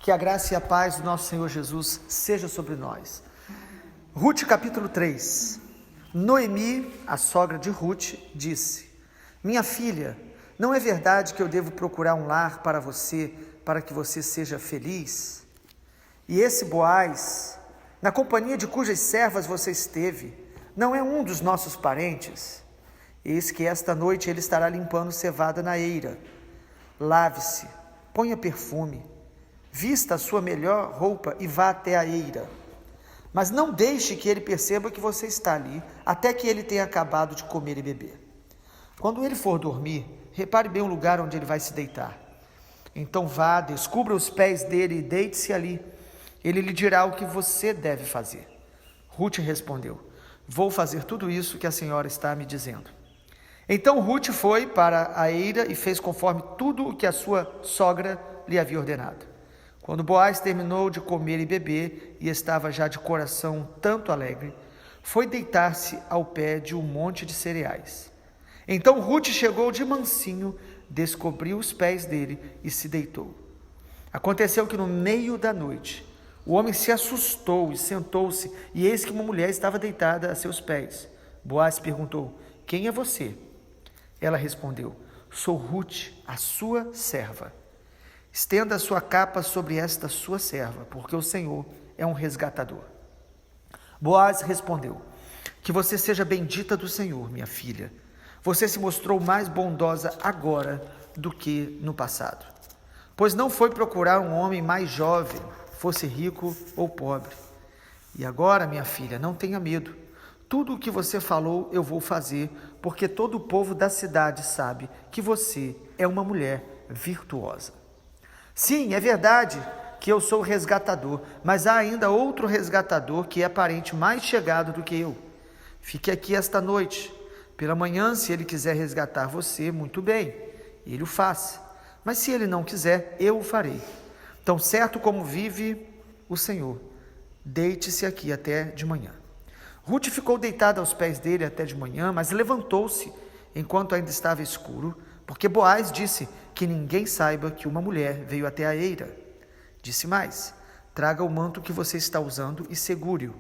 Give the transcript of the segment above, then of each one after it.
Que a graça e a paz do nosso Senhor Jesus seja sobre nós. Ruth capítulo 3. Noemi, a sogra de Ruth, disse: Minha filha, não é verdade que eu devo procurar um lar para você, para que você seja feliz? E esse Boaz, na companhia de cujas servas você esteve, não é um dos nossos parentes? Eis que esta noite ele estará limpando cevada na eira. Lave-se, ponha perfume, vista a sua melhor roupa e vá até a eira. Mas não deixe que ele perceba que você está ali, até que ele tenha acabado de comer e beber. Quando ele for dormir, repare bem o lugar onde ele vai se deitar. Então vá, descubra os pés dele e deite-se ali. Ele lhe dirá o que você deve fazer. Ruth respondeu: Vou fazer tudo isso que a senhora está me dizendo. Então Ruth foi para a eira e fez conforme tudo o que a sua sogra lhe havia ordenado. Quando Boaz terminou de comer e beber e estava já de coração tanto alegre, foi deitar-se ao pé de um monte de cereais. Então Ruth chegou de mansinho, descobriu os pés dele e se deitou. Aconteceu que no meio da noite, o homem se assustou e sentou-se, e eis que uma mulher estava deitada a seus pés. Boaz perguntou: Quem é você? Ela respondeu: Sou Ruth, a sua serva. Estenda a sua capa sobre esta sua serva, porque o Senhor é um resgatador. Boaz respondeu: Que você seja bendita do Senhor, minha filha. Você se mostrou mais bondosa agora do que no passado. Pois não foi procurar um homem mais jovem, fosse rico ou pobre. E agora, minha filha, não tenha medo. Tudo o que você falou eu vou fazer, porque todo o povo da cidade sabe que você é uma mulher virtuosa. Sim, é verdade que eu sou o resgatador, mas há ainda outro resgatador que é parente mais chegado do que eu. Fique aqui esta noite. Pela manhã, se ele quiser resgatar você, muito bem, ele o faça. Mas se ele não quiser, eu o farei. Tão certo como vive o Senhor, deite-se aqui até de manhã. Ruth ficou deitada aos pés dele até de manhã, mas levantou-se enquanto ainda estava escuro, porque Boaz disse: Que ninguém saiba que uma mulher veio até a eira. Disse mais: Traga o manto que você está usando e segure-o.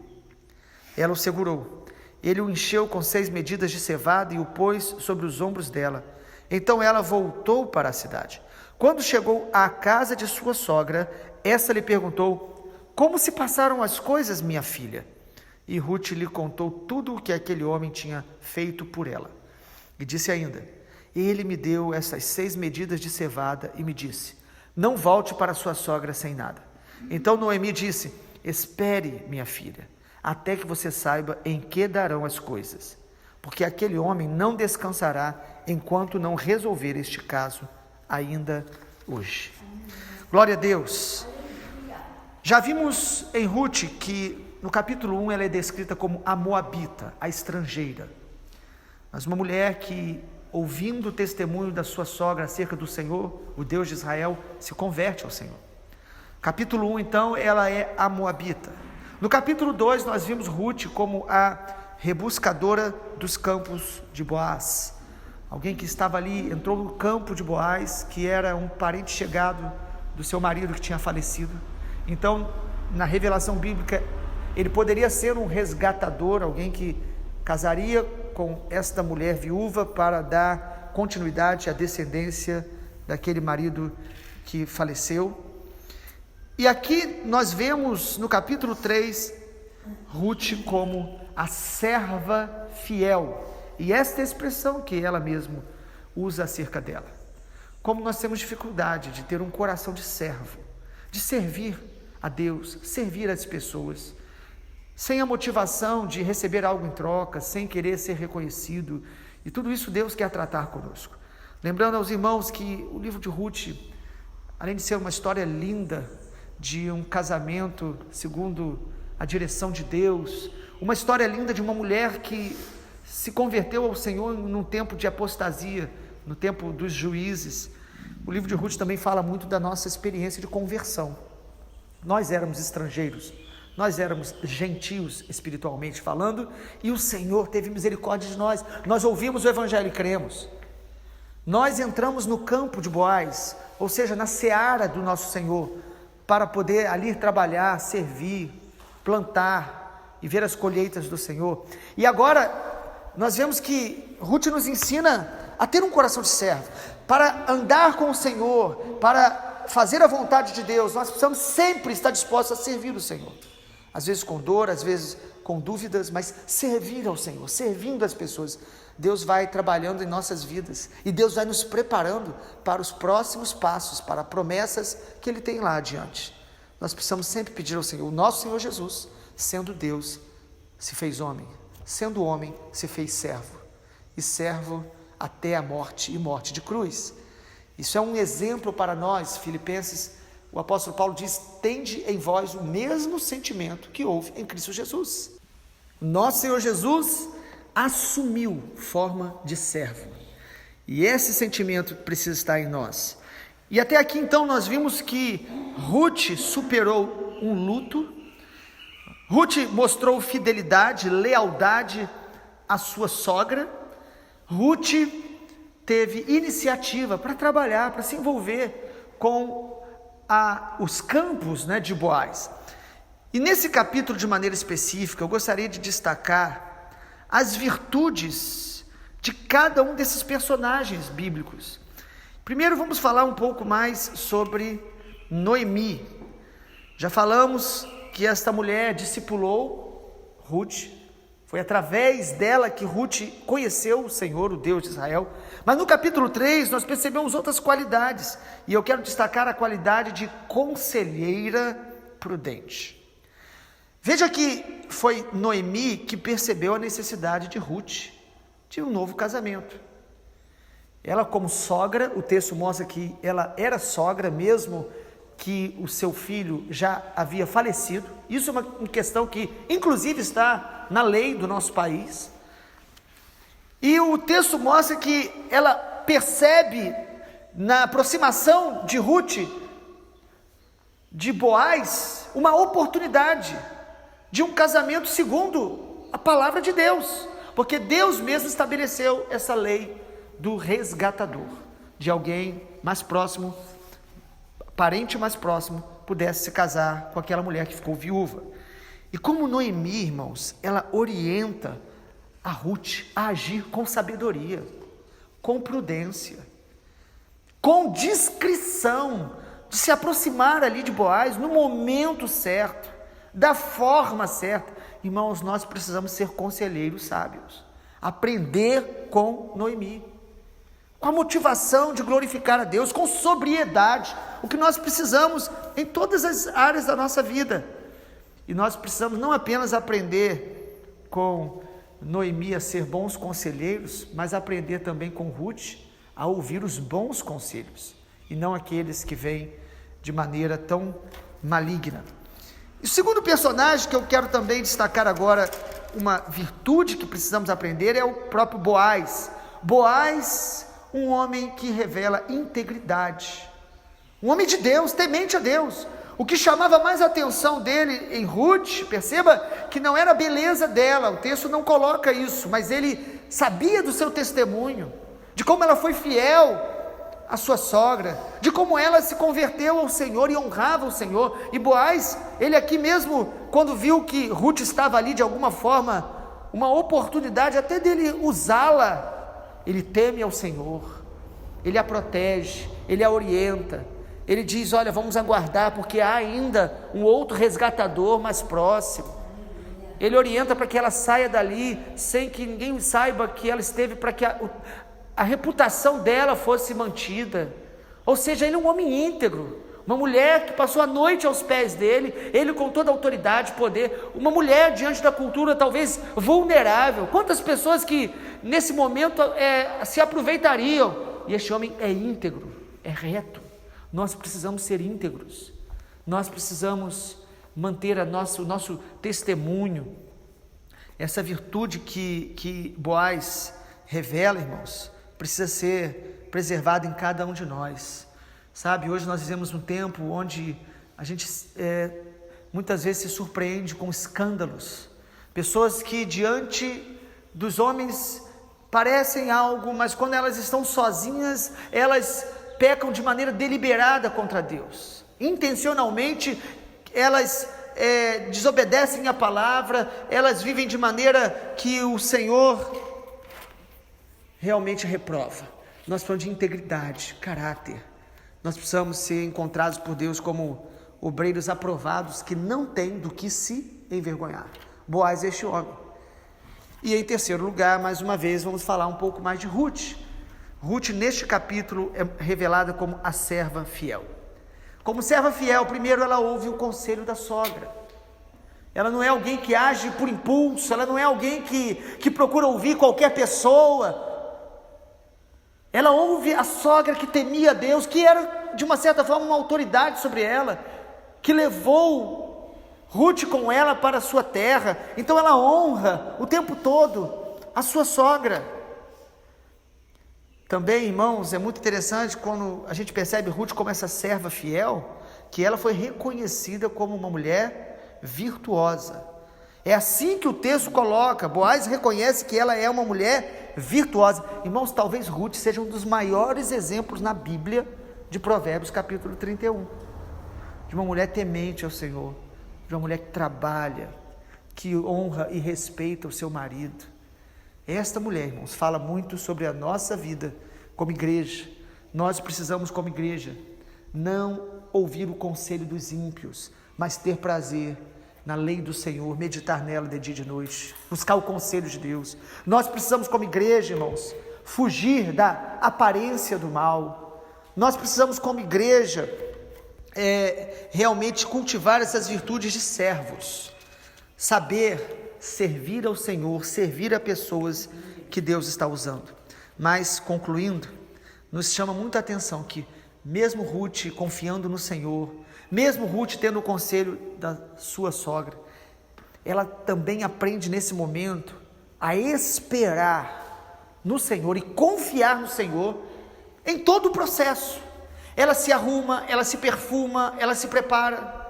Ela o segurou. Ele o encheu com 6 medidas de cevada e o pôs sobre os ombros dela. Então ela voltou para a cidade. Quando chegou à casa de sua sogra, essa lhe perguntou: Como se passaram as coisas, minha filha? E Ruth lhe contou tudo o que aquele homem tinha feito por ela. E disse ainda: Ele me deu essas 6 medidas de cevada e me disse: Não volte para sua sogra sem nada. Então Noemi disse: Espere, minha filha, até que você saiba em que darão as coisas, porque aquele homem não descansará enquanto não resolver este caso ainda hoje. Glória a Deus. Já vimos em Ruth que no capítulo 1 ela é descrita como a moabita, a estrangeira, mas uma mulher que, ouvindo o testemunho da sua sogra acerca do Senhor, o Deus de Israel, se converte ao Senhor. Capítulo 1, então, ela é a moabita. No capítulo 2, nós vimos Ruth como a rebuscadora dos campos de Boaz. Alguém que estava ali, entrou no campo de Boaz, que era um parente chegado do seu marido que tinha falecido. Então, na revelação bíblica, ele poderia ser um resgatador, alguém que casaria com esta mulher viúva para dar continuidade à descendência daquele marido que faleceu. E aqui nós vemos no capítulo 3, Ruth como a serva fiel. E esta expressão que ela mesma usa acerca dela. Como nós temos dificuldade de ter um coração de servo, de servir a Deus, servir as pessoas, sem a motivação de receber algo em troca, sem querer ser reconhecido, e tudo isso Deus quer tratar conosco. Lembrando aos irmãos que o livro de Ruth, além de ser uma história linda, de um casamento segundo a direção de Deus, uma história linda de uma mulher que se converteu ao Senhor num tempo de apostasia, no tempo dos juízes. O livro de Ruth também fala muito da nossa experiência de conversão. Nós éramos estrangeiros, nós éramos gentios espiritualmente falando, e o Senhor teve misericórdia de nós. Nós ouvimos o Evangelho e cremos. Nós entramos no campo de Boaz, ou seja, na seara do nosso Senhor, para poder ali trabalhar, servir, plantar e ver as colheitas do Senhor. E agora nós vemos que Ruth nos ensina a ter um coração de servo, para andar com o Senhor, para fazer a vontade de Deus. Nós precisamos sempre estar dispostos a servir o Senhor, às vezes com dor, às vezes com dúvidas, mas servir ao Senhor, servindo as pessoas. Deus vai trabalhando em nossas vidas e Deus vai nos preparando para os próximos passos, para promessas que Ele tem lá adiante. Nós precisamos sempre pedir ao Senhor. O nosso Senhor Jesus, sendo Deus, se fez homem, sendo homem, se fez servo, e servo até a morte, e morte de cruz. Isso é um exemplo para nós. Filipenses, o apóstolo Paulo diz: tende em vós o mesmo sentimento que houve em Cristo Jesus. Nosso Senhor Jesus assumiu forma de servo, e esse sentimento precisa estar em nós. E até aqui então nós vimos que Ruth superou um luto. Ruth mostrou fidelidade, lealdade à sua sogra. Ruth teve iniciativa para trabalhar, para se envolver com os campos, de Boaz. E nesse capítulo, de maneira específica, eu gostaria de destacar as virtudes de cada um desses personagens bíblicos. Primeiro vamos falar um pouco mais sobre Noemi. Já falamos que esta mulher discipulou Ruth, foi através dela que Ruth conheceu o Senhor, o Deus de Israel. Mas no capítulo 3 nós percebemos outras qualidades, e eu quero destacar a qualidade de conselheira prudente. Veja que foi Noemi que percebeu a necessidade de Ruth de um novo casamento. Ela, como sogra, o texto mostra que ela era sogra mesmo que o seu filho já havia falecido. Isso é uma questão que inclusive está na lei do nosso país. E o texto mostra que ela percebe na aproximação de Ruth, de Boaz, uma oportunidade de um casamento segundo a palavra de Deus, porque Deus mesmo estabeleceu essa lei do resgatador, de alguém mais próximo, parente mais próximo, pudesse se casar com aquela mulher que ficou viúva. E como Noemi, irmãos, ela orienta a Ruth a agir com sabedoria, com prudência, com discrição, de se aproximar ali de Boaz no momento certo, da forma certa. Irmãos, nós precisamos ser conselheiros sábios, aprender com Noemi, com a motivação de glorificar a Deus, com sobriedade, o que nós precisamos em todas as áreas da nossa vida. E nós precisamos não apenas aprender com Noemi a ser bons conselheiros, mas aprender também com Ruth a ouvir os bons conselhos, e não aqueles que vêm de maneira tão maligna. E o segundo personagem que eu quero também destacar agora, uma virtude que precisamos aprender, é o próprio Boaz. Boaz, um homem que revela integridade, um homem de Deus, temente a Deus. O que chamava mais a atenção dele em Ruth, perceba que não era a beleza dela, o texto não coloca isso, mas ele sabia do seu testemunho, de como ela foi fiel à sua sogra, de como ela se converteu ao Senhor e honrava o Senhor. E Boaz, ele aqui mesmo, quando viu que Ruth estava ali de alguma forma, uma oportunidade até dele usá-la, ele teme ao Senhor, ele a protege, ele a orienta, ele diz: olha, vamos aguardar, porque há ainda um outro resgatador mais próximo. Ele orienta para que ela saia dali, sem que ninguém saiba que ela esteve, para que a reputação dela fosse mantida. Ou seja, ele é um homem íntegro, uma mulher que passou a noite aos pés dele, ele com toda a autoridade, poder, uma mulher diante da cultura talvez vulnerável. Quantas pessoas que nesse momento se aproveitariam, e este homem é íntegro, é reto. Nós precisamos ser íntegros, nós precisamos manter o nosso testemunho. Essa virtude que Boaz revela, irmãos, precisa ser preservada em cada um de nós. Sabe, hoje nós vivemos um tempo onde a gente muitas vezes se surpreende com escândalos, pessoas que diante dos homens parecem algo, mas quando elas estão sozinhas, elas pecam de maneira deliberada contra Deus. intencionalmente elas desobedecem a palavra, elas vivem de maneira que o Senhor realmente reprova. Nós falamos de integridade, caráter. Nós precisamos ser encontrados por Deus como obreiros aprovados que não têm do que se envergonhar. Boaz é este homem. E em terceiro lugar, mais uma vez, vamos falar um pouco mais de Ruth. Ruth, neste capítulo, é revelada como a serva fiel. Como serva fiel, primeiro ela ouve o conselho da sogra. Ela não é alguém que age por impulso, ela não é alguém que procura ouvir qualquer pessoa. Ela ouve a sogra que temia a Deus, que era de uma certa forma uma autoridade sobre ela, que levou Ruth com ela para a sua terra. Então ela honra o tempo todo a sua sogra. Também, irmãos, é muito interessante quando a gente percebe Ruth como essa serva fiel, que ela foi reconhecida como uma mulher virtuosa. É assim que o texto coloca. Boaz reconhece que ela é uma mulher virtuosa. Irmãos, talvez Ruth seja um dos maiores exemplos na Bíblia de Provérbios capítulo 31. De uma mulher temente ao Senhor, de uma mulher que trabalha, que honra e respeita o seu marido. Esta mulher, irmãos, fala muito sobre a nossa vida como igreja. Nós precisamos, como igreja, não ouvir o conselho dos ímpios, mas ter prazer na lei do Senhor, meditar nela de dia e de noite, buscar o conselho de Deus. Nós precisamos, como igreja, irmãos, fugir da aparência do mal. Nós precisamos, como igreja, realmente cultivar essas virtudes de servos, saber servir ao Senhor, servir a pessoas que Deus está usando. Mas, concluindo, nos chama muita atenção que, mesmo Ruth confiando no Senhor, mesmo Ruth tendo o conselho da sua sogra, ela também aprende nesse momento a esperar no Senhor e confiar no Senhor em todo o processo. Ela se arruma, ela se perfuma, ela se prepara.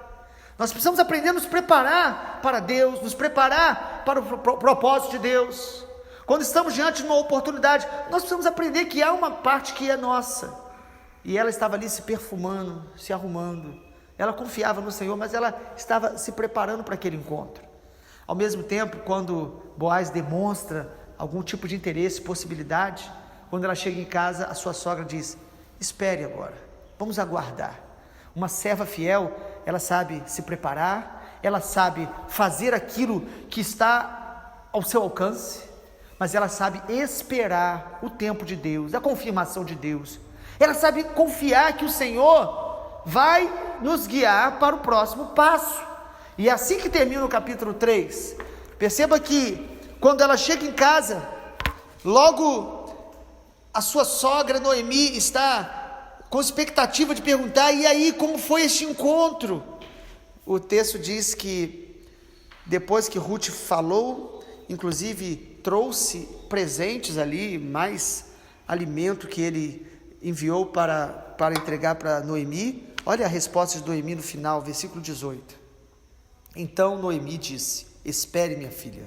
Nós precisamos aprender a nos preparar para Deus, nos preparar para o propósito de Deus. Quando estamos diante de uma oportunidade, nós precisamos aprender que há uma parte que é nossa. E ela estava ali se perfumando, se arrumando. Ela confiava no Senhor, mas ela estava se preparando para aquele encontro. Ao mesmo tempo, quando Boaz demonstra algum tipo de interesse, possibilidade, quando ela chega em casa, a sua sogra diz: espere agora, vamos aguardar. Uma serva fiel, ela sabe se preparar, ela sabe fazer aquilo que está ao seu alcance, mas ela sabe esperar o tempo de Deus, a confirmação de Deus. Ela sabe confiar que o Senhor vai nos guiar para o próximo passo. E é assim que termina o capítulo 3. Perceba que quando ela chega em casa, logo a sua sogra Noemi está com expectativa de perguntar: e aí, como foi este encontro? O texto diz que depois que Ruth falou, inclusive trouxe presentes ali, mais alimento que ele enviou para entregar para Noemi. Olha a resposta de Noemi no final, versículo 18. Então Noemi disse: espere, minha filha,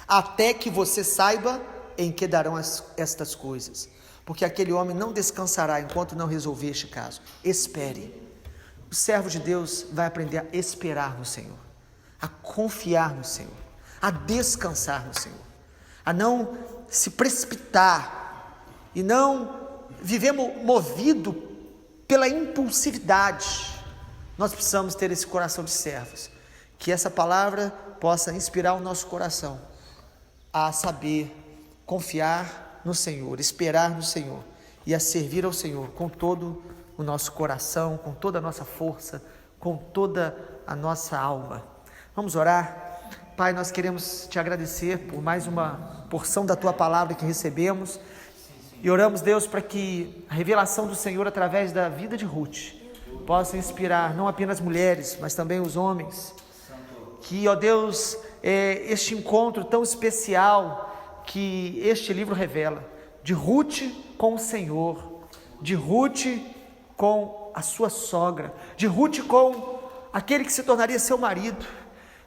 até que você saiba em que darão estas coisas, porque aquele homem não descansará enquanto não resolver este caso. Espere. O servo de Deus vai aprender a esperar no Senhor, a confiar no Senhor, a descansar no Senhor, a não se precipitar e não viver movido pela impulsividade. Nós precisamos ter esse coração de servos, que essa palavra possa inspirar o nosso coração a saber confiar no Senhor, esperar no Senhor e a servir ao Senhor com todo o nosso coração, com toda a nossa força, com toda a nossa alma. Vamos orar. Pai, nós queremos te agradecer por mais uma porção da tua palavra que recebemos e oramos, Deus, para que a revelação do Senhor através da vida de Ruth possa inspirar não apenas mulheres, mas também os homens. Que, ó Deus, este encontro tão especial que este livro revela, de Ruth com o Senhor, de Ruth com a sua sogra, de Ruth com aquele que se tornaria seu marido.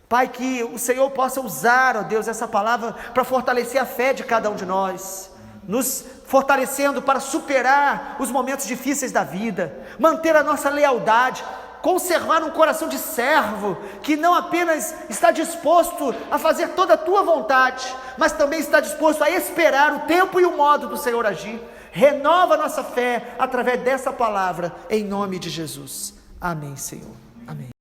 Pai, que o Senhor possa usar, ó Deus, essa palavra para fortalecer a fé de cada um de nós, nos fortalecendo para superar os momentos difíceis da vida, manter a nossa lealdade, conservar um coração de servo, que não apenas está disposto a fazer toda a tua vontade, mas também está disposto a esperar o tempo e o modo do Senhor agir. Renova a nossa fé através dessa palavra, em nome de Jesus. Amém, Senhor. Amém.